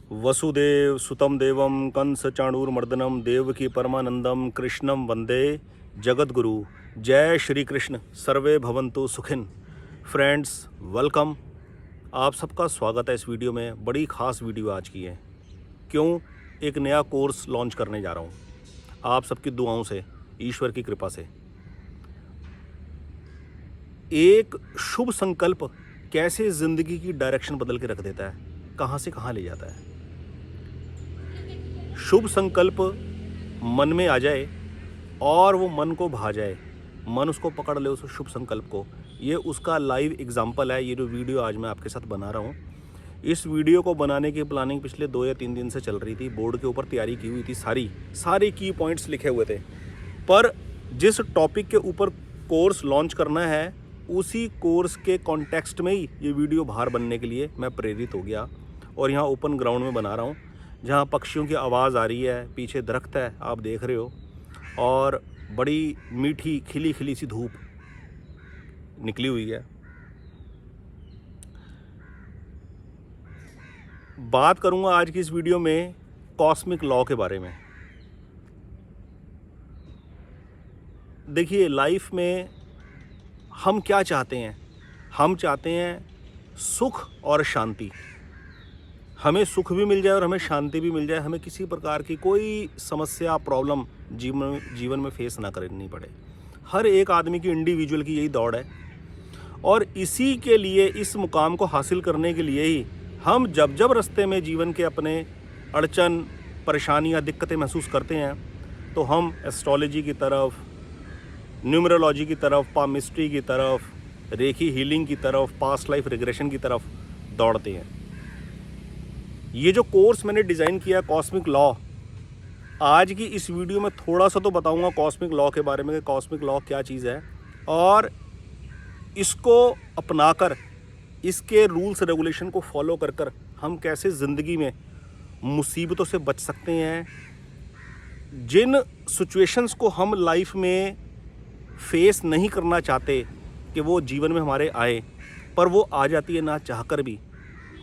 वसुदेव सुतं देवं कंस चाणूरमर्दनम देवकी परमानंदम कृष्णम वंदे जगद्गुरु। जय श्री कृष्ण। सर्वे भवन्तु सुखिन। फ्रेंड्स वेलकम, आप सबका स्वागत है इस वीडियो में। बड़ी ख़ास वीडियो आज की है। क्यों? एक नया कोर्स लॉन्च करने जा रहा हूँ आप सबकी दुआओं से, ईश्वर की कृपा से। एक शुभ संकल्प कैसे ज़िंदगी की डायरेक्शन बदल के रख देता है, कहाँ से कहाँ ले जाता है। शुभ संकल्प मन में आ जाए और वो मन को भा जाए, मन उसको पकड़ ले उस शुभ संकल्प को। ये उसका लाइव एग्जाम्पल है। ये जो वीडियो आज मैं आपके साथ बना रहा हूँ, इस वीडियो को बनाने की प्लानिंग पिछले 2 या 3 दिन से चल रही थी। बोर्ड के ऊपर तैयारी की हुई थी, सारे की पॉइंट्स लिखे हुए थे। पर जिस टॉपिक के ऊपर कोर्स लॉन्च करना है, उसी कोर्स के कॉन्टेक्स्ट में ही ये वीडियो बाहर बनने के लिए मैं प्रेरित हो गया और यहाँ ओपन ग्राउंड में बना रहा हूँ, जहाँ पक्षियों की आवाज़ आ रही है, पीछे दरख्त है आप देख रहे हो, और बड़ी मीठी खिली खिली सी धूप निकली हुई है। बात करूँगा आज की इस वीडियो में कॉस्मिक लॉ के बारे में। देखिए, लाइफ में हम क्या चाहते हैं? हम चाहते हैं सुख और शांति। हमें सुख भी मिल जाए और हमें शांति भी मिल जाए। हमें किसी प्रकार की कोई समस्या, प्रॉब्लम जीवन में फेस ना करनी पड़े। हर एक आदमी की, इंडिविजुअल की यही दौड़ है। और इसी के लिए, इस मुकाम को हासिल करने के लिए ही हम जब रास्ते में जीवन के अपने अड़चन, परेशानियां, दिक्कतें महसूस करते हैं, तो हम एस्ट्रोलॉजी की तरफ, न्यूमरोलॉजी की तरफ, पामिस्ट्री की तरफ, रेखी हीलिंग की तरफ, पास्ट लाइफ रिग्रेशन की तरफ दौड़ते हैं। ये जो कोर्स मैंने डिज़ाइन किया कॉस्मिक लॉ, आज की इस वीडियो में थोड़ा सा तो बताऊंगा कॉस्मिक लॉ के बारे में कि कॉस्मिक लॉ क्या चीज़ है, और इसको अपनाकर, इसके रूल्स रेगुलेशन को फॉलो कर हम कैसे ज़िंदगी में मुसीबतों से बच सकते हैं। जिन सिचुएशंस को हम लाइफ में फेस नहीं करना चाहते कि वो जीवन में हमारे आए, पर वो आ जाती है ना चाहकर भी,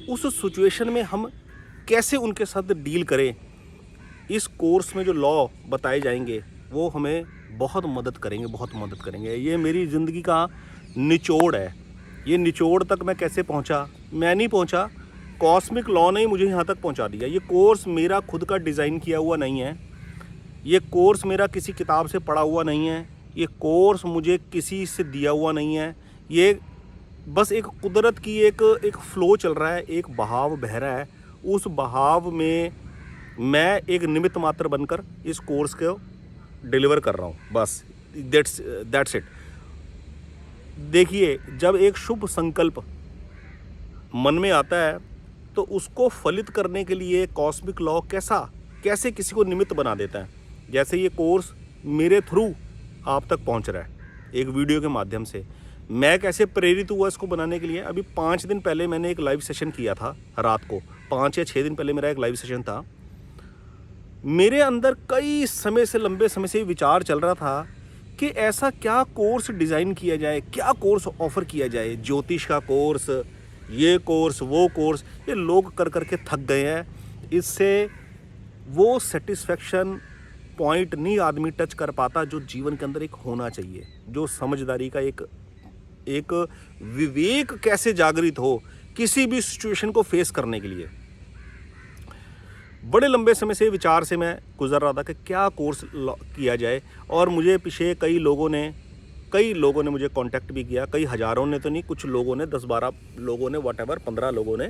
उस सिचुएशन में हम कैसे उनके साथ डील करें, इस कोर्स में जो लॉ बताए जाएंगे वो हमें बहुत मदद करेंगे। ये मेरी ज़िंदगी का निचोड़ है। ये निचोड़ तक मैं कैसे पहुंचा? मैं नहीं पहुंचा, कॉस्मिक लॉ ने ही मुझे यहाँ तक पहुंचा दिया। ये कोर्स मेरा खुद का डिज़ाइन किया हुआ नहीं है। ये कोर्स मेरा किसी किताब से पढ़ा हुआ नहीं है। ये कोर्स मुझे किसी से दिया हुआ नहीं है। ये बस एक कुदरत की एक फ़्लो चल रहा है, एक बहाव बह रहा है। उस बहाव में मैं एक निमित्त मात्र बनकर इस कोर्स को डिलीवर कर रहा हूँ, बस दैट्स इट। देखिए, जब एक शुभ संकल्प मन में आता है तो उसको फलित करने के लिए कॉस्मिक लॉ कैसे किसी को निमित्त बना देता है। जैसे ये कोर्स मेरे थ्रू आप तक पहुंच रहा है एक वीडियो के माध्यम से। मैं कैसे प्रेरित हुआ इसको बनाने के लिए? अभी 5 दिन पहले मैंने एक लाइव सेशन किया था रात को। 5 या 6 दिन पहले मेरा एक लाइव सेशन था। मेरे अंदर कई समय से, लंबे समय से विचार चल रहा था कि ऐसा क्या कोर्स डिज़ाइन किया जाए, क्या कोर्स ऑफ़र किया जाए। ज्योतिष का कोर्स, ये कोर्स, वो कोर्स, ये लोग कर के थक गए हैं। इससे वो सेटिस्फेक्शन पॉइंट नहीं आदमी टच कर पाता जो जीवन के अंदर एक होना चाहिए, जो समझदारी का एक विवेक कैसे जागृत हो किसी भी सिचुएशन को फेस करने के लिए। बड़े लंबे समय से विचार से मैं गुजर रहा था कि क्या कोर्स किया जाए। और मुझे पीछे कई लोगों ने मुझे कांटेक्ट भी किया। कई हज़ारों ने तो नहीं, कुछ लोगों ने, 10-12 लोगों ने, व्हाटएवर 15 लोगों ने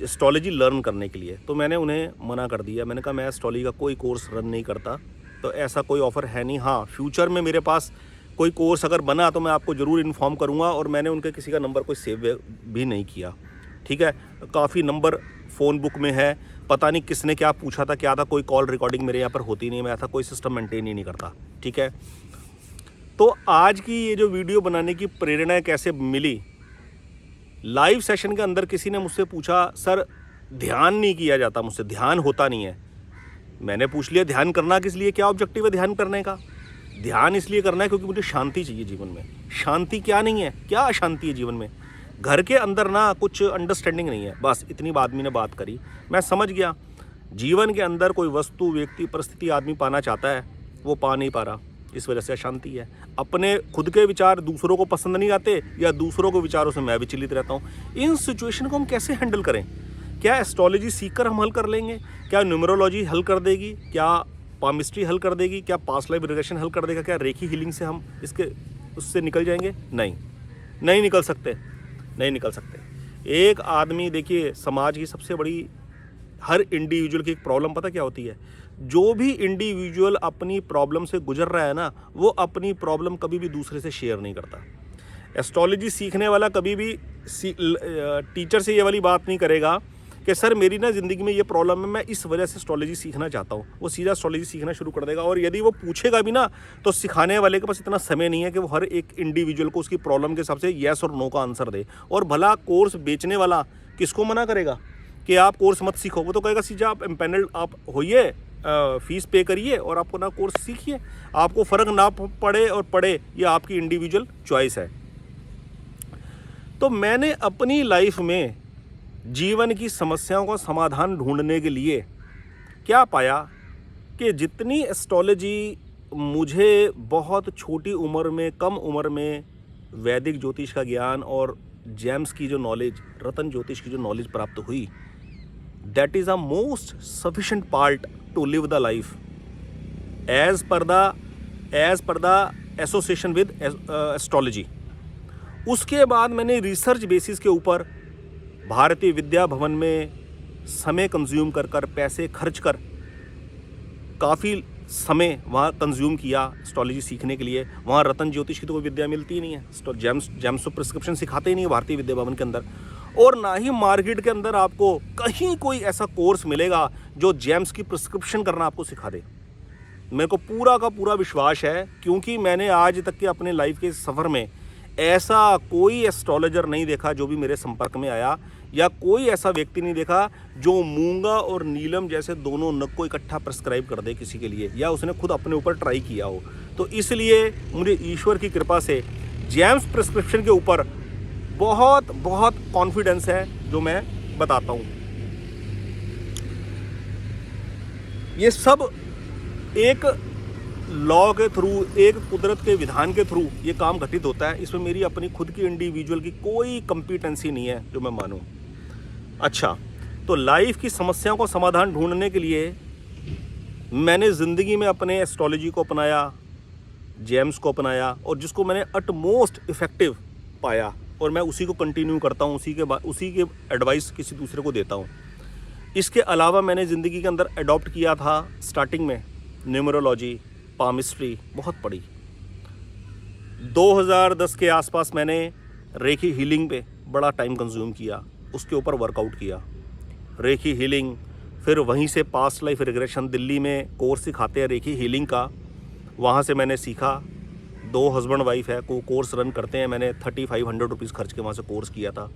एस्ट्रोलॉजी लर्न करने के लिए। तो मैंने उन्हें मना कर दिया। मैंने कहा मैं एस्ट्रोलॉजी का कोई कोर्स रन नहीं करता, तो ऐसा कोई ऑफ़र है नहीं। हाँ, फ्यूचर में मेरे पास कोई कोर्स अगर बना तो मैं आपको ज़रूर इन्फॉर्म करूँगा। और मैंने उनके किसी का नंबर कोई सेव भी नहीं किया, ठीक है। काफ़ी नंबर फ़ोन बुक में है, पता नहीं किसने क्या पूछा था, क्या था। कोई कॉल रिकॉर्डिंग मेरे यहाँ पर होती नहीं, मैं ऐसा कोई सिस्टम मेंटेन ही नहीं करता, ठीक है। तो आज की ये जो वीडियो बनाने की प्रेरणा कैसे मिली? लाइव सेशन के अंदर किसी ने मुझसे पूछा, सर ध्यान नहीं किया जाता मुझसे, ध्यान होता नहीं है। मैंने पूछ लिया, ध्यान करना किस लिए, क्या ऑब्जेक्टिव है ध्यान करने का? ध्यान इसलिए करना है क्योंकि मुझे शांति चाहिए जीवन में। शांति क्या नहीं है, क्या अशांति है जीवन में? घर के अंदर ना कुछ अंडरस्टैंडिंग नहीं है। बस इतनी आदमी ने बात करी, मैं समझ गया। जीवन के अंदर कोई वस्तु, व्यक्ति, परिस्थिति आदमी पाना चाहता है, वो पा नहीं पा रहा, इस वजह से अशांति है। अपने खुद के विचार दूसरों को पसंद नहीं आते, या दूसरों के विचारों से मैं विचलित रहता हूँ। इन सिचुएशन को हम कैसे हैंडल करें? क्या एस्ट्रोलॉजी सीख कर हम हल कर लेंगे? क्या न्यूमरोलॉजी हल कर देगी? क्या पामिस्ट्री हल कर देगी? क्या पास्ट लाइफ रिग्रेशन हल कर देगा? क्या रेखी हीलिंग से हम उससे निकल जाएंगे? नहीं निकल सकते, नहीं निकल सकते। एक आदमी, देखिए, समाज की सबसे बड़ी, हर इंडिविजुअल की एक प्रॉब्लम पता क्या होती है? जो भी इंडिविजुअल अपनी प्रॉब्लम से गुजर रहा है ना, वो अपनी प्रॉब्लम कभी भी दूसरे से शेयर नहीं करता। एस्ट्रोलॉजी सीखने वाला कभी भी टीचर से ये वाली बात नहीं करेगा कि सर मेरी ना ज़िंदगी में ये प्रॉब्लम है, मैं इस वजह से एस्ट्रोलॉजी सीखना चाहता हूँ। वो सीधा एस्ट्रोलॉजी सीखना शुरू कर देगा, और यदि वो पूछेगा भी ना, तो सिखाने वाले के पास इतना समय नहीं है कि वो हर एक इंडिविजुअल को उसकी प्रॉब्लम के हिसाब से येस और नो का आंसर दे। और भला कोर्स बेचने वाला किसको मना करेगा कि आप कोर्स मत सीखो? वो तो कहेगा सीधा आप एम्पैनल्ड आप होइए, फीस पे करिए और आपको ना कोर्स सीखिए। आपको फ़र्क ना पड़े और पड़े, ये आपकी इंडिविजुअल चॉइस है। तो मैंने अपनी लाइफ में जीवन की समस्याओं का समाधान ढूंढने के लिए क्या पाया कि जितनी एस्ट्रोलॉजी मुझे बहुत छोटी उम्र में, कम उम्र में वैदिक ज्योतिष का ज्ञान और जेम्स की जो नॉलेज, रतन ज्योतिष की जो नॉलेज प्राप्त हुई, that is a most sufficient part to live the life as per the association with astrology. उसके बाद मैंने रिसर्च बेसिस के ऊपर भारतीय विद्या भवन में समय कंज्यूम कर पैसे खर्च कर काफ़ी समय वहाँ कंज्यूम किया एस्ट्रोलॉजी सीखने के लिए। वहाँ रतन ज्योतिष की तो कोई विद्या मिलती ही नहीं है, जेम्स तो प्रिस्क्रिप्शन सिखाते ही नहीं है भारतीय विद्या भवन के अंदर, और ना ही मार्केट के अंदर आपको कहीं कोई ऐसा कोर्स मिलेगा जो जेम्स की प्रिस्क्रिप्शन करना आपको सिखा दे। मेरे को पूरा का पूरा विश्वास है, क्योंकि मैंने आज तक के अपने लाइफ के सफ़र में ऐसा कोई एस्ट्रोलॉजर नहीं देखा जो भी मेरे संपर्क में आया, या कोई ऐसा व्यक्ति नहीं देखा जो मूंगा और नीलम जैसे दोनों नग को इकट्ठा प्रिस्क्राइब कर दे किसी के लिए, या उसने खुद अपने ऊपर ट्राई किया हो। तो इसलिए मुझे ईश्वर की कृपा से जेम्स प्रिस्क्रिप्शन के ऊपर बहुत बहुत कॉन्फिडेंस है, जो मैं बताता हूँ। ये सब एक लॉ के थ्रू, एक कुदरत के विधान के थ्रू ये काम घटित होता है। इसमें मेरी अपनी खुद की इंडिविजुअल की कोई कॉम्पिटेंसी नहीं है जो मैं मानूं। अच्छा, तो लाइफ की समस्याओं को समाधान ढूंढने के लिए मैंने ज़िंदगी में अपने एस्ट्रोलॉजी को अपनाया, जेम्स को अपनाया, और जिसको मैंने अटमोस्ट इफ़ेक्टिव पाया, और मैं उसी को कंटिन्यू करता हूँ, उसी के एडवाइस किसी दूसरे को देता हूँ। इसके अलावा मैंने ज़िंदगी के अंदर अडॉप्ट किया था स्टार्टिंग में न्यूमरोलॉजी, पामिस्ट्री बहुत पढ़ी। 2010 के आसपास मैंने रेखी हीलिंग पे बड़ा टाइम कंज्यूम किया, उसके ऊपर वर्कआउट किया। रेखी हीलिंग, फिर वहीं से पास्ट लाइफ रिग्रेशन, दिल्ली में कोर्स सिखाते हैं रेखी हीलिंग का, वहाँ से मैंने सीखा। 2 हस्बैंड वाइफ है को कोर्स रन करते हैं, मैंने 3500 रुपीज़ खर्च के वहाँ से कोर्स किया था।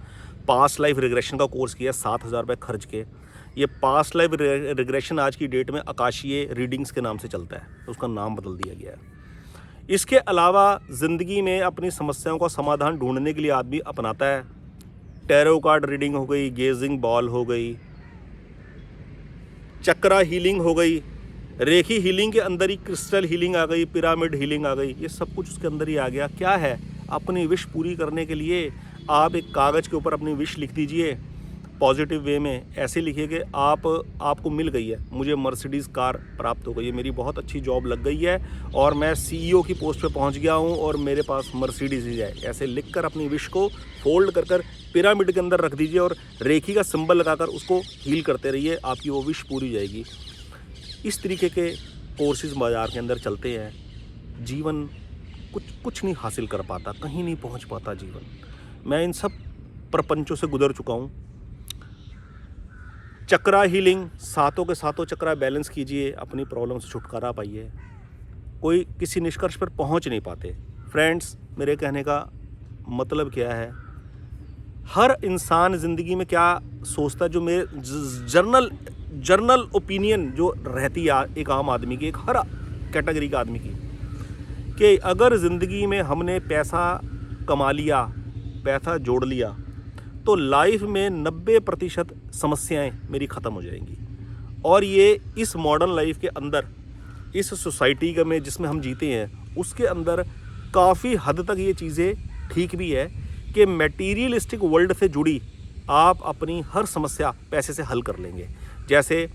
पास्ट लाइफ रिग्रेशन का कोर्स किया 7000 रुपये खर्च के। ये पास्ट लाइफ रिग्रेशन आज की डेट में आकाशीय रीडिंग्स के नाम से चलता है, उसका नाम बदल दिया गया है। इसके अलावा ज़िंदगी में अपनी समस्याओं का समाधान ढूंढने के लिए आदमी अपनाता है टैरो कार्ड रीडिंग हो गई, गेजिंग बॉल हो गई, चक्रा हीलिंग हो गई, रेखी हीलिंग के अंदर ही क्रिस्टल हीलिंग आ गई, पिरामिड हीलिंग आ गई, ये सब कुछ उसके अंदर ही आ गया। क्या है, अपनी विश पूरी करने के लिए आप एक कागज़ के ऊपर अपनी विश लिख दीजिए पॉजिटिव वे में। ऐसे लिखिए कि आपको मिल गई है, मुझे मर्सिडीज़ कार प्राप्त हो गई है, मेरी बहुत अच्छी जॉब लग गई है और मैं CEO की पोस्ट पे पहुंच गया हूं और मेरे पास मर्सिडीज़ ही है। ऐसे लिखकर अपनी विश को फोल्ड कर पिरामिड के अंदर रख दीजिए और रेखी का सिंबल लगाकर उसको हील करते रहिए, आपकी वो विश पूरी जाएगी। इस तरीके के कोर्सेज बाज़ार के अंदर चलते हैं। जीवन कुछ नहीं हासिल कर पाता, कहीं नहीं पहुँच पाता जीवन। मैं इन सब प्रपंचों से गुजर चुका हूँ। चक्रा हीलिंग, सातों के सातों चक्रा बैलेंस कीजिए, अपनी प्रॉब्लम से छुटकारा पाइए। कोई किसी निष्कर्ष पर पहुंच नहीं पाते। फ्रेंड्स, मेरे कहने का मतलब क्या है, हर इंसान ज़िंदगी में क्या सोचता है, जो मेरे जर्नल ओपिनियन जो रहती है एक आम आदमी की, एक हर कैटेगरी के आदमी की, कि अगर ज़िंदगी में हमने पैसा कमा लिया, पैसा जोड़ लिया, तो लाइफ में 90% समस्याएं मेरी ख़त्म हो जाएंगी। और ये इस मॉडर्न लाइफ के अंदर, इस सोसाइटी का में जिसमें हम जीते हैं, उसके अंदर काफ़ी हद तक ये चीज़ें ठीक भी है कि मटेरियलिस्टिक वर्ल्ड से जुड़ी आप अपनी हर समस्या पैसे से हल कर लेंगे। जैसे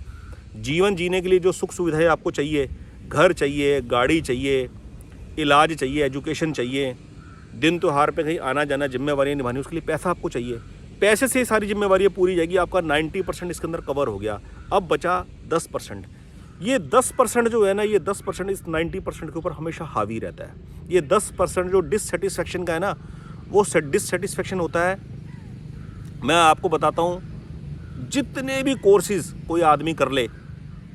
जीवन जीने के लिए जो सुख सुविधाएं आपको चाहिए, घर चाहिए, गाड़ी चाहिए, इलाज चाहिए, एजुकेशन चाहिए, दिन त्योहार पे कहीं आना जाना, जिम्मेवारियाँ निभानी, उसके लिए पैसा आपको चाहिए। पैसे से सारी जिम्मेवारियाँ पूरी जाएगी, आपका 90% इसके अंदर कवर हो गया। अब बचा 10%। ये 10% जो है ना, ये 10% इस 90% के ऊपर हमेशा हावी रहता है। ये 10% जो डिससेटिस्फेक्शन का है ना, वो डिससेटिस्फेक्शन होता है। मैं आपको बताता हूँ, जितने भी कोर्सेज कोई आदमी कर ले,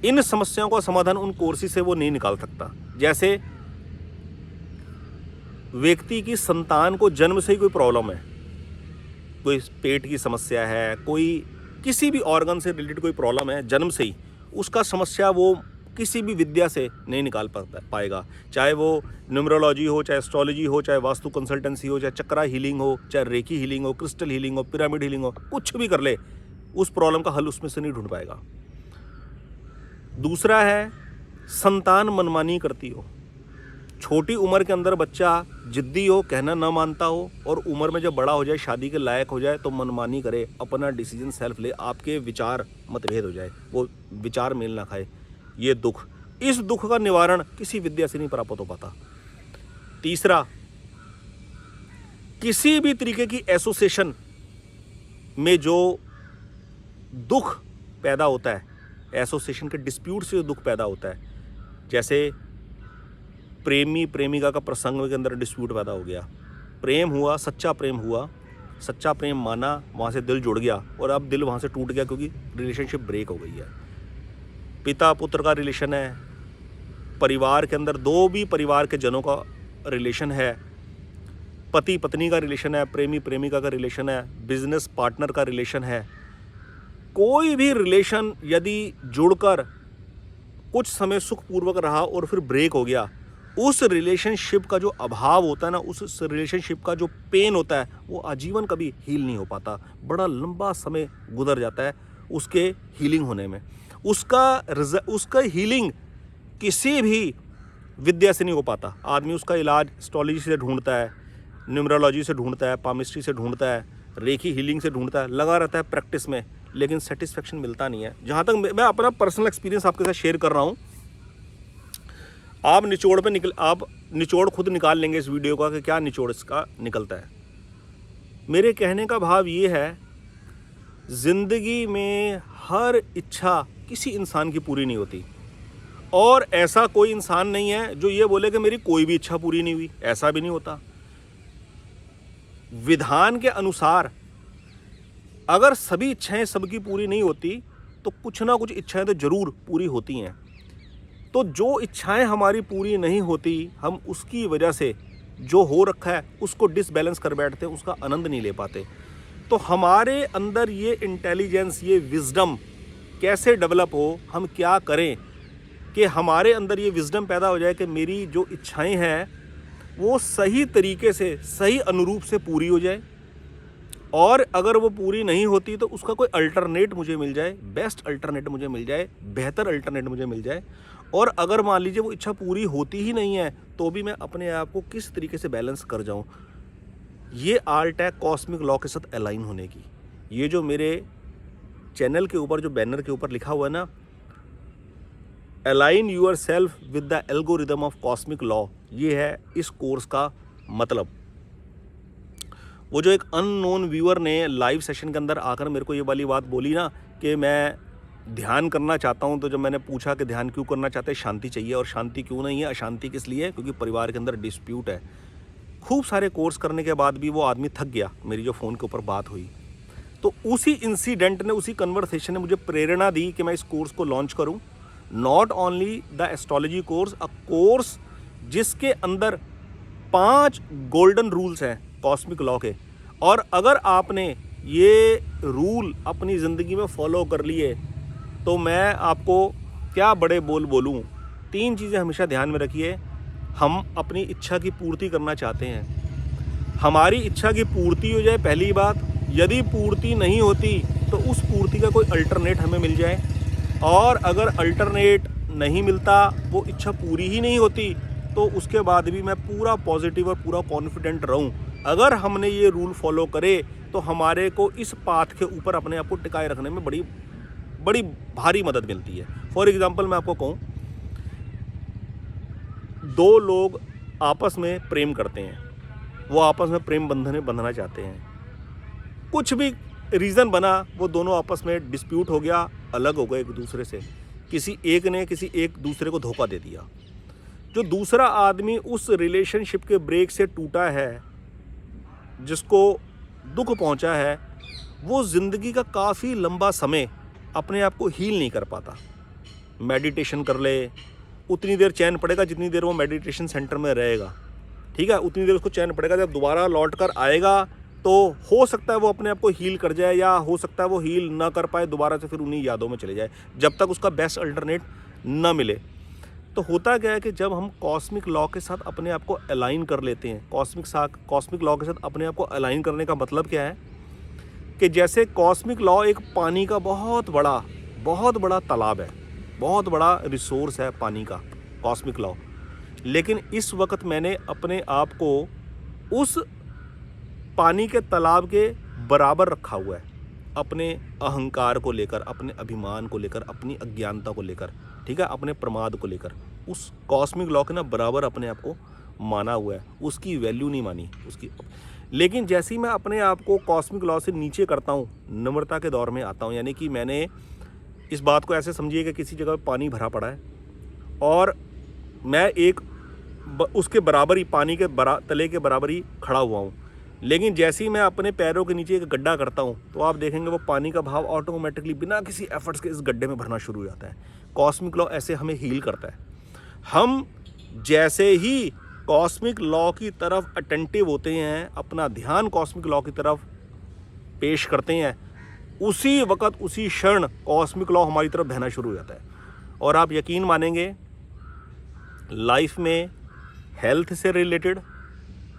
इन समस्याओं का समाधान उन कोर्सेज से वो नहीं निकाल सकता। जैसे व्यक्ति की संतान को जन्म से ही कोई प्रॉब्लम है, कोई पेट की समस्या है, कोई किसी भी ऑर्गन से रिलेटेड कोई प्रॉब्लम है, जन्म से ही उसका समस्या वो किसी भी विद्या से नहीं निकाल पाएगा। चाहे वो न्यूमरोलॉजी हो, चाहे एस्ट्रोलॉजी हो, चाहे वास्तु कंसल्टेंसी हो, चाहे चक्रा हीलिंग हो, चाहे रेकी हीलिंग हो, क्रिस्टल हीलिंग हो, पिरामिड हीलिंग हो, कुछ भी कर ले, उस प्रॉब्लम का हल उसमें से नहीं ढूंढ पाएगा। दूसरा है, संतान मनमानी करती हो, छोटी उम्र के अंदर बच्चा जिद्दी हो, कहना ना मानता हो, और उम्र में जब बड़ा हो जाए, शादी के लायक हो जाए, तो मनमानी करे, अपना डिसीजन सेल्फ ले, आपके विचार मतभेद हो जाए, वो विचार मेल ना खाए। ये दुख, इस दुख का निवारण किसी विद्या से नहीं प्राप्त हो पाता। तीसरा, किसी भी तरीके की एसोसिएशन में जो दुख पैदा होता है, एसोसिएशन के डिस्प्यूट से जो दुख पैदा होता है, जैसे प्रेमी प्रेमिका का प्रसंग के अंदर डिस्प्यूट पैदा हो गया, प्रेम हुआ, सच्चा प्रेम हुआ, सच्चा प्रेम माना, वहाँ से दिल जुड़ गया, और अब दिल वहाँ से टूट गया क्योंकि रिलेशनशिप ब्रेक हो गई है। पिता पुत्र का रिलेशन है, परिवार के अंदर दो भी परिवार के जनों का रिलेशन है, पति पत्नी का रिलेशन है, प्रेमी प्रेमिका का रिलेशन है, बिजनेस पार्टनर का रिलेशन है। कोई भी रिलेशन यदि जुड़कर कुछ समय सुखपूर्वक रहा और फिर ब्रेक हो गया, उस रिलेशनशिप का जो अभाव होता है ना, उस रिलेशनशिप का जो पेन होता है, वो आजीवन कभी हील नहीं हो पाता। बड़ा लंबा समय गुजर जाता है उसके हीलिंग होने में। उसका हीलिंग किसी भी विद्या से नहीं हो पाता। आदमी उसका इलाज एस्ट्रोलॉजी से ढूंढता है, न्यूमरोलॉजी से ढूंढता है, पामिस्ट्री से ढूंढता है, रेकी हीलिंग से ढूंढता है, लगा रहता है प्रैक्टिस में, लेकिन सेटिस्फेक्शन मिलता नहीं है। जहाँ तक मैं अपना पर्सनल एक्सपीरियंस आपके साथ शेयर कर रहा हूँ, आप निचोड़ खुद निकाल लेंगे इस वीडियो का कि क्या निचोड़ इसका निकलता है। मेरे कहने का भाव ये है, ज़िंदगी में हर इच्छा किसी इंसान की पूरी नहीं होती, और ऐसा कोई इंसान नहीं है जो ये बोले कि मेरी कोई भी इच्छा पूरी नहीं हुई, ऐसा भी नहीं होता। विधान के अनुसार अगर सभी इच्छाएं सबकी पूरी नहीं होती, तो कुछ ना कुछ इच्छाएं तो जरूर पूरी होती हैं। तो जो इच्छाएं हमारी पूरी नहीं होती, हम उसकी वजह से जो हो रखा है उसको डिसबैलेंस कर बैठते हैं, उसका आनंद नहीं ले पाते। तो हमारे अंदर ये इंटेलिजेंस, ये विजडम कैसे डेवलप हो, हम क्या करें कि हमारे अंदर ये विजडम पैदा हो जाए कि मेरी जो इच्छाएं हैं वो सही तरीके से, सही अनुरूप से पूरी हो जाए, और अगर वो पूरी नहीं होती तो उसका कोई अल्टरनेट मुझे मिल जाए, बेस्ट अल्टरनेट मुझे मिल जाए, बेहतर अल्टरनेट मुझे मिल जाए। और अगर मान लीजिए वो इच्छा पूरी होती ही नहीं है, तो भी मैं अपने आप को किस तरीके से बैलेंस कर जाऊं। ये आर्ट है कॉस्मिक लॉ के साथ अलाइन होने की। ये जो मेरे चैनल के ऊपर जो बैनर के ऊपर लिखा हुआ है ना, align yourself with the algorithm of cosmic law, ये है इस कोर्स का मतलब। वो जो एक अननोन व्यूअर ने लाइव सेशन के अंदर आकर मेरे को ये वाली बात बोली ना कि मैं ध्यान करना चाहता हूँ, तो जब मैंने पूछा कि ध्यान क्यों करना चाहते हैं, शांति चाहिए, और शांति क्यों नहीं है, अशांति किस लिए है, क्योंकि परिवार के अंदर डिस्प्यूट है। खूब सारे कोर्स करने के बाद भी वो आदमी थक गया। मेरी जो फ़ोन के ऊपर बात हुई, तो उसी इंसिडेंट ने, उसी कन्वर्सेशन ने मुझे प्रेरणा दी कि मैं इस कोर्स को लॉन्च करूँ। Not only the astrology course, a course जिसके अंदर 5 गोल्डन रूल्स हैं कॉस्मिक लॉ के, और अगर आपने ये रूल अपनी ज़िंदगी में फॉलो कर लिए तो मैं आपको क्या बड़े बोल बोलूँ। 3 चीज़ें हमेशा ध्यान में रखिए। हम अपनी इच्छा की पूर्ति करना चाहते हैं, हमारी इच्छा की पूर्ति हो जाए पहली बात, यदि पूर्ति नहीं होती तो उस पूर्ति का कोई अल्टरनेट हमें मिल जाए, और अगर अल्टरनेट नहीं मिलता, वो इच्छा पूरी ही नहीं होती, तो उसके बाद भी मैं पूरा पॉजिटिव और पूरा कॉन्फिडेंट रहूं। अगर हमने ये रूल फॉलो करे तो हमारे को इस पाथ के ऊपर अपने आप को टिकाए रखने में बड़ी बड़ी भारी मदद मिलती है। फॉर एग्जांपल मैं आपको कहूँ, दो लोग आपस में प्रेम करते हैं, वो आपस में प्रेम बंधन में बंधना चाहते हैं, कुछ भी रीज़न बना, वो दोनों आपस में डिस्प्यूट हो गया, अलग हो गए एक दूसरे से, किसी एक ने किसी एक दूसरे को धोखा दे दिया। जो दूसरा आदमी उस रिलेशनशिप के ब्रेक से टूटा है, जिसको दुख पहुंचा है, वो ज़िंदगी का काफ़ी लंबा समय अपने आप को हील नहीं कर पाता। मेडिटेशन कर ले, उतनी देर चैन पड़ेगा जितनी देर वो मेडिटेशन सेंटर में रहेगा, ठीक है, उतनी देर उसको चैन पड़ेगा। जब दोबारा लौट कर आएगा तो हो सकता है वो अपने आप को हील कर जाए, या हो सकता है वो हील ना कर पाए, दोबारा से फिर उन्हीं यादों में चले जाए, जब तक उसका बेस्ट अल्टरनेट ना मिले। तो होता क्या है कि जब हम कॉस्मिक लॉ के साथ अपने आप को अलाइन कर लेते हैं, कॉस्मिक लॉ के साथ अपने आप को अलाइन करने का मतलब क्या है कि जैसे कॉस्मिक लॉ एक पानी का बहुत बड़ा तालाब है, बहुत बड़ा रिसोर्स है पानी का, कॉस्मिक लॉ। लेकिन इस वक्त मैंने अपने आप को उस पानी के तालाब के बराबर रखा हुआ है, अपने अहंकार को लेकर, अपने अभिमान को लेकर, अपनी अज्ञानता को लेकर, ठीक है, अपने प्रमाद को लेकर, उस कॉस्मिक लॉ के ना बराबर अपने आप को माना हुआ है, उसकी वैल्यू नहीं मानी उसकी। लेकिन जैसे ही मैं अपने आप को कॉस्मिक लॉ से नीचे करता हूँ, नम्रता के दौर में आता हूँ, यानी कि मैंने इस बात को ऐसे समझिए कि किसी जगह पानी भरा पड़ा है और मैं उसके बराबर ही, पानी के तले के बराबर ही खड़ा हुआ हूँ। लेकिन जैसे ही मैं अपने पैरों के नीचे एक गड्ढा करता हूँ, तो आप देखेंगे वो पानी का भाव ऑटोमेटिकली बिना किसी एफर्ट्स के इस गड्ढे में भरना शुरू हो जाता है। कॉस्मिक लॉ ऐसे हमें हील करता है। हम जैसे ही कॉस्मिक लॉ की तरफ अटेंटिव होते हैं, अपना ध्यान कॉस्मिक लॉ की तरफ पेश करते हैं, उसी वक्त उसी क्षण कॉस्मिक लॉ हमारी तरफ बहना शुरू हो जाता है। और आप यकीन मानेंगे, लाइफ में हेल्थ से रिलेटेड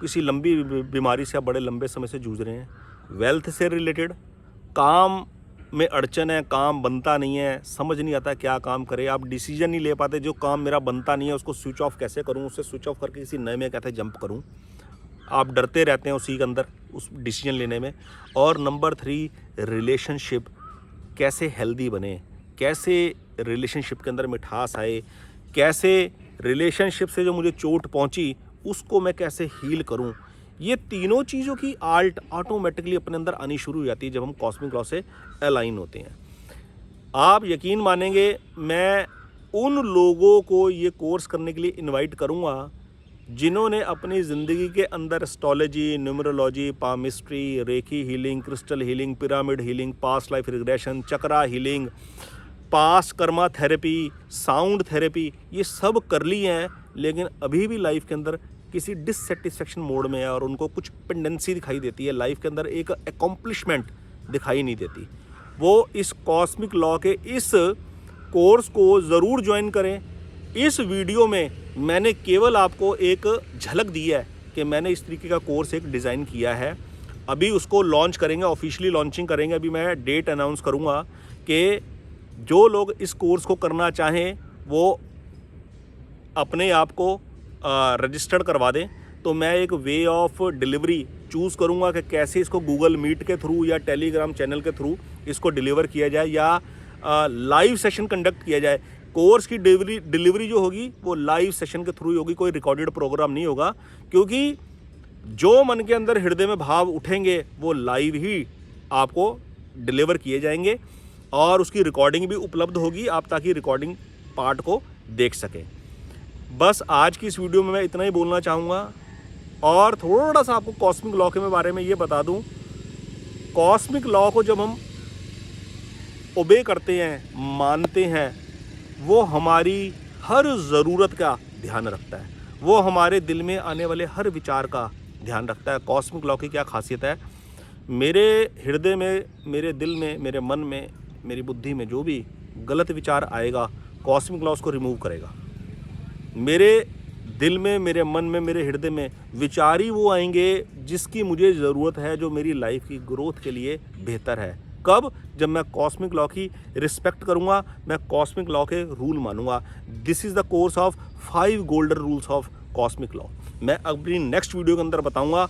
किसी लंबी बीमारी से आप बड़े लंबे समय से जूझ रहे हैं, वेल्थ से रिलेटेड, काम में अड़चन है, काम बनता नहीं है, समझ नहीं आता क्या काम करे, आप डिसीजन नहीं ले पाते, जो काम मेरा बनता नहीं है उसको स्विच ऑफ कैसे करूं, उससे स्विच ऑफ करके किसी नए में कैसे जंप करूं, आप डरते रहते हैं उसी के अंदर उस डिसीजन लेने में। और नंबर 3, रिलेशनशिप कैसे हेल्दी बने, कैसे रिलेशनशिप के अंदर मिठास आए, कैसे रिलेशनशिप से जो मुझे चोट पहुंची उसको मैं कैसे हील करूं। ये तीनों चीज़ों की आल्ट ऑटोमेटिकली अपने अंदर आनी शुरू हो जाती है जब हम कॉस्मिक लॉ से अलाइन होते हैं। आप यकीन मानेंगे, मैं उन लोगों को ये कोर्स करने के लिए इनवाइट करूंगा जिन्होंने अपनी ज़िंदगी के अंदर astrology, numerology, palmistry, reiki healing, crystal healing, pyramid healing, past life regression, chakra healing, past karma therapy, sound therapy, ये सब कर ली हैं, लेकिन अभी भी लाइफ के अंदर किसी डिससेटिस्फेक्शन मोड में है और उनको कुछ पेंडेंसी दिखाई देती है, लाइफ के अंदर एक अकॉम्प्लिशमेंट दिखाई नहीं देती। वो इस कॉस्मिक लॉ के इस कोर्स को ज़रूर ज्वाइन करें। इस वीडियो में मैंने केवल आपको एक झलक दी है कि मैंने इस तरीके का कोर्स एक डिज़ाइन किया है। अभी उसको लॉन्च करेंगे, ऑफिशियली लॉन्चिंग करेंगे। अभी मैं डेट अनाउंस करूँगा कि जो लोग इस कोर्स को करना चाहें वो अपने आप को रजिस्टर्ड करवा दें। तो मैं एक वे ऑफ डिलीवरी चूज़ करूँगा कि कैसे इसको गूगल मीट के थ्रू या टेलीग्राम चैनल के थ्रू इसको डिलीवर किया जाए या लाइव सेशन कंडक्ट किया जाए। कोर्स की डिलीवरी जो होगी वो लाइव सेशन के थ्रू ही होगी, कोई रिकॉर्डेड प्रोग्राम नहीं होगा, क्योंकि जो मन के अंदर हृदय में भाव उठेंगे वो लाइव ही आपको डिलीवर किए जाएंगे और उसकी रिकॉर्डिंग भी उपलब्ध होगी, आप ताकि रिकॉर्डिंग पार्ट को देख सकें। बस आज की इस वीडियो में मैं इतना ही बोलना चाहूँगा और थोड़ा सा आपको कॉस्मिक लॉ के बारे में ये बता दूँ। कॉस्मिक लॉ को जब हम ओबे करते हैं, मानते हैं, वो हमारी हर ज़रूरत का ध्यान रखता है, वो हमारे दिल में आने वाले हर विचार का ध्यान रखता है। कॉस्मिक लॉ की क्या खासियत है, मेरे हृदय में, मेरे दिल में, मेरे मन में, मेरी बुद्धि में जो भी गलत विचार आएगा, कॉस्मिक लॉ उसको रिमूव करेगा। मेरे दिल में, मेरे मन में, मेरे हृदय में विचार ही वो आएंगे जिसकी मुझे ज़रूरत है, जो मेरी लाइफ की ग्रोथ के लिए बेहतर है। कब? जब मैं कॉस्मिक लॉ की रिस्पेक्ट करूँगा, मैं कॉस्मिक लॉ के रूल मानूंगा। This is the course of 5 golden rules of cosmic law. मैं अपनी नेक्स्ट वीडियो के अंदर बताऊंगा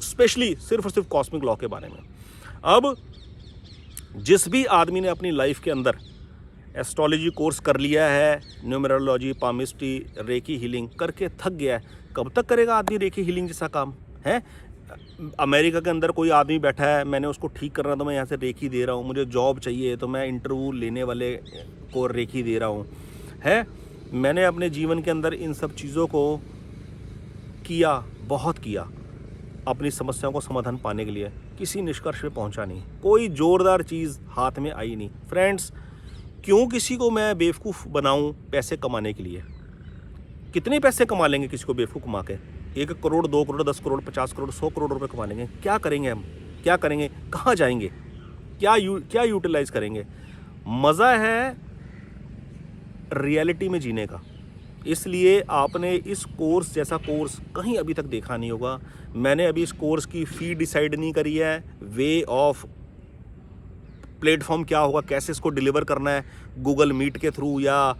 स्पेशली सिर्फ और सिर्फ कॉस्मिक लॉ के बारे में। अब जिस भी आदमी ने अपनी लाइफ के अंदर एस्ट्रोलॉजी कोर्स कर लिया है, न्यूमरोलॉजी, पामिस्ट्री, रेकी हीलिंग करके थक गया है, कब तक करेगा आदमी रेकी हीलिंग जैसा काम है? अमेरिका के अंदर कोई आदमी बैठा है, मैंने उसको ठीक करना तो मैं यहाँ से रेकी दे रहा हूँ, मुझे जॉब चाहिए तो मैं इंटरव्यू लेने वाले को रेकी दे रहा हूँ, है? मैंने अपने जीवन के अंदर इन सब चीज़ों को किया, बहुत किया, अपनी समस्याओं को समाधान पाने के लिए। किसी निष्कर्ष पे पहुंचा नहीं, कोई ज़ोरदार चीज़ हाथ में आई नहीं। फ्रेंड्स, क्यों किसी को मैं बेवकूफ़ बनाऊं पैसे कमाने के लिए? कितने पैसे कमा लेंगे किसी को बेवकूफ़ कमा के? 1 करोड़, 2 करोड़, 10 करोड़, 50 करोड़, 100 करोड़ रुपए कमा लेंगे। क्या करेंगे हम? क्या करेंगे? कहाँ जाएंगे? क्या यूटिलाइज करेंगे? मज़ा है रियलिटी में जीने का। इसलिए आपने इस कोर्स जैसा कोर्स कहीं अभी तक देखा नहीं होगा। मैंने अभी इस कोर्स की फ़ी डिसाइड नहीं करी है, वे ऑफ प्लेटफॉर्म क्या होगा, कैसे इसको डिलीवर करना है, गूगल मीट के थ्रू या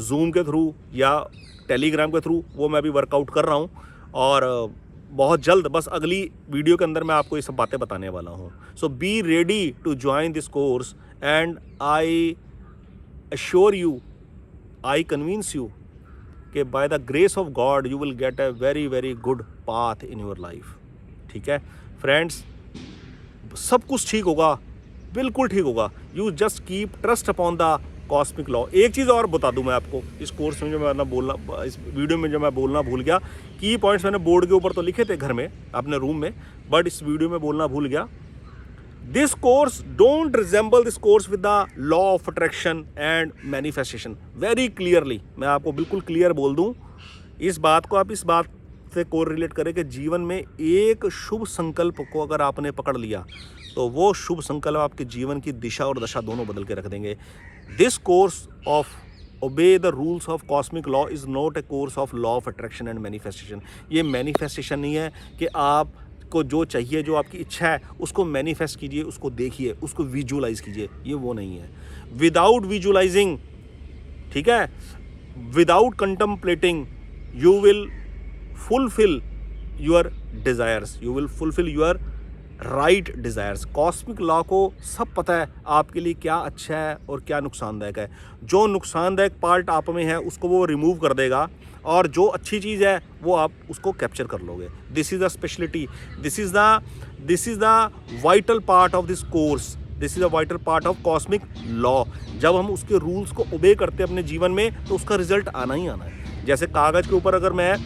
जूम के थ्रू या टेलीग्राम के थ्रू, वो मैं अभी वर्कआउट कर रहा हूँ। और बहुत जल्द, बस अगली वीडियो के अंदर मैं आपको ये सब बातें बताने वाला हूँ। So be ready to join this course and I assure you, I convince you कि by the grace of God you will get a very very good path in your life। ठीक है फ्रेंड्स, सब कुछ ठीक होगा, बिल्कुल ठीक होगा। You just keep trust upon the cosmic law। एक चीज़ और बता दूं मैं आपको, इस कोर्स में जो मैं बोलना, इस वीडियो में जो मैं बोलना भूल गया, की पॉइंट्स मैंने बोर्ड के ऊपर तो लिखे थे घर में अपने रूम में, बट इस वीडियो में बोलना भूल गया। This course don't resemble this course with the law of attraction and manifestation very clearly। मैं आपको बिल्कुल क्लियर बोल दूं इस बात को, आप इस बात से कोरिलेट करें कि जीवन में एक शुभ संकल्प को अगर आपने पकड़ लिया तो वो शुभ संकल्प आपके जीवन की दिशा और दशा दोनों बदल के रख देंगे। This course of obey the rules of cosmic law is not a course of law of attraction and manifestation। ये मैनिफेस्टेशन नहीं है कि आप को जो चाहिए, जो आपकी इच्छा है, उसको मैनिफेस्ट कीजिए, उसको देखिए, उसको विजुअलाइज कीजिए, ये वो नहीं है। विदाउट विजुअलाइजिंग, ठीक है, without contemplating, you will fulfil your desires, you will fulfil your right desires. Cosmic law को सब पता है आपके लिए क्या अच्छा है और क्या नुकसानदायक है। जो नुकसानदायक पार्ट आप में है उसको वो रिमूव कर देगा, और जो अच्छी चीज़ है वो आप उसको कैप्चर कर लोगे। This is the speciality, this is the vital part of this course, this is the vital part of cosmic law. जब हम उसके रूल्स को ओबे करते हैं अपने जीवन में तो उसका रिजल्ट आना ही आना है। जैसे कागज़ के ऊपर अगर मैं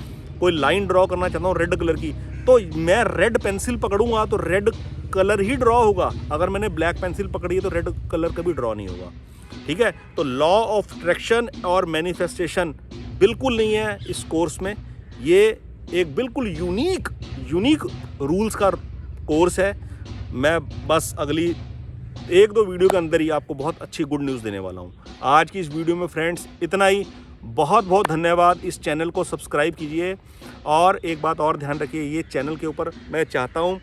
कोई लाइन ड्रॉ करना चाहता हूँ रेड कलर की, तो मैं रेड पेंसिल पकड़ूंगा तो रेड कलर ही ड्रॉ होगा। अगर मैंने ब्लैक पेंसिल पकड़ी है तो रेड कलर कभी ड्रॉ नहीं होगा। ठीक है, तो लॉ ऑफ अट्रैक्शन और मैनिफेस्टेशन बिल्कुल नहीं है इस कोर्स में। ये एक बिल्कुल यूनिक रूल्स का कोर्स है। मैं बस अगली 1-2 वीडियो के अंदर ही आपको बहुत अच्छी गुड न्यूज़ देने वाला हूँ। आज की इस वीडियो में फ्रेंड्स इतना ही। बहुत बहुत धन्यवाद। इस चैनल को सब्सक्राइब कीजिए, और एक बात और ध्यान रखिए, ये चैनल के ऊपर मैं चाहता हूँ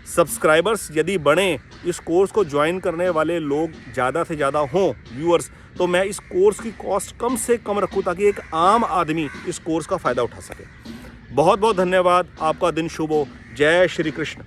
सब्सक्राइबर्स यदि बढ़ें, इस कोर्स को ज्वाइन करने वाले लोग ज़्यादा से ज़्यादा हों व्यूअर्स, तो मैं इस कोर्स की कॉस्ट कम से कम रखूँ ताकि एक आम आदमी इस कोर्स का फ़ायदा उठा सके। बहुत बहुत धन्यवाद। आपका दिन शुभ हो। जय श्री कृष्ण।